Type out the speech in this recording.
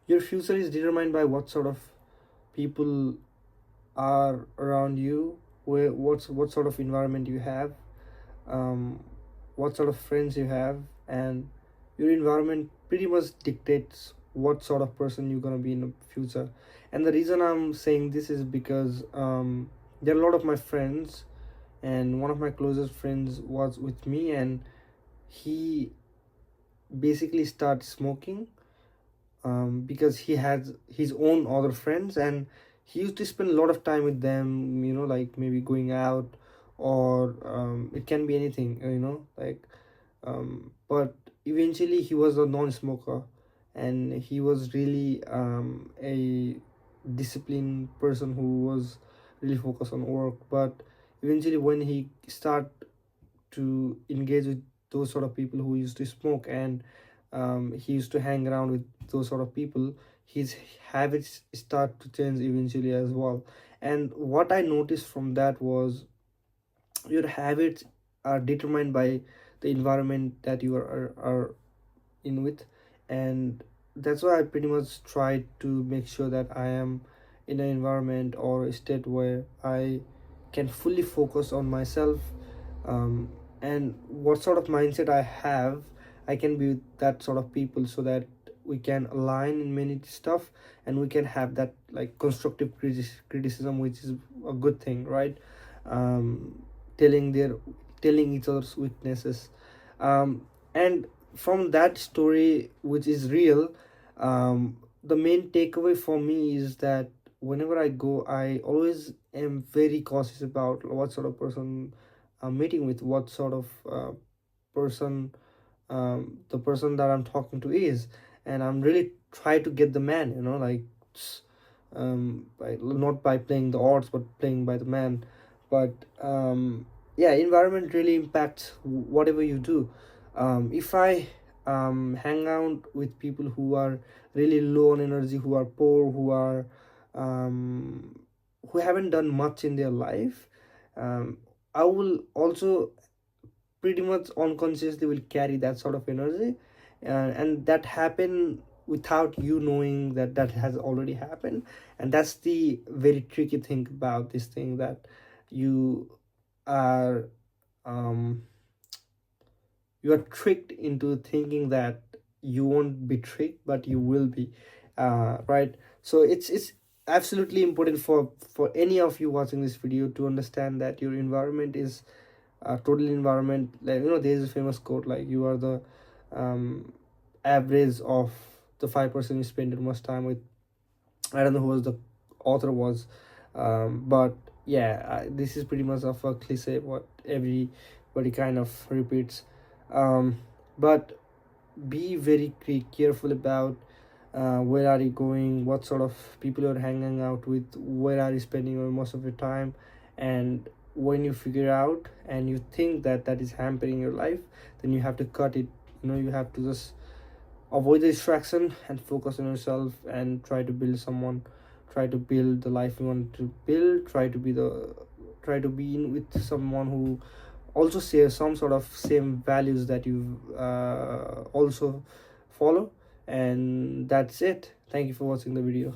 Your future is determined by what sort of people are around you, what sort of environment you have, um, what sort of friends you have, and your environment pretty much dictates what sort of person you're gonna be in the future. And the reason I'm saying this is because there are a lot of my friends, and one of my closest friends was with me, and he basically started smoking because he had his own other friends, and he used to spend a lot of time with them, like maybe going out, or it can be anything, like but eventually he was a non-smoker, and he was really a disciplined person who was really focused on work. But eventually when he start to engage with those sort of people who used to smoke, and he used to hang around with those sort of people, his habits start to change eventually as well. And what I noticed from that was your habits are determined by the environment that you are in with. And that's why I pretty much try to make sure that I am in an environment or a state where I can fully focus on myself, um, and what sort of mindset I have, I can be with that sort of people, so that we can align in many stuff, and we can have that like constructive criticism, which is a good thing, right? um, telling their telling each other's weaknesses, and from that story, which is real, the main takeaway for me is that whenever I go, I always am very cautious about what sort of person I'm meeting with, what sort of person the person that I'm talking to is. And I'm really try to get the man, like not by playing the odds, but playing by the man. But yeah, environment really impacts whatever you do. If I hang out with people who are really low on energy, who are poor, um, who haven't done much in their life, um, I will also pretty much unconsciously will carry that sort of energy, and that happen without you knowing that that has already happened. And that's the very tricky thing about this thing, that you are um you are tricked into thinking that you won't be tricked, but you will be, right? So it's absolutely important for any of you watching this video to understand that your environment is total environment. Like, there's a famous quote, like, you are the um average of the 5% you spend the most time with. I don't know who was the author was, but yeah, this is pretty much of a cliche what everybody kind of repeats. But be very careful about where are you going, what sort of people you're hanging out with, where are you spending your most of your time. And when you figure out and you think that that is hampering your life, then you have to cut it. You have to just avoid the distraction and focus on yourself, and try to build the life you want to build. Try to be in with someone who also share some sort of same values that you also follow. And that's it. Thank you for watching the video.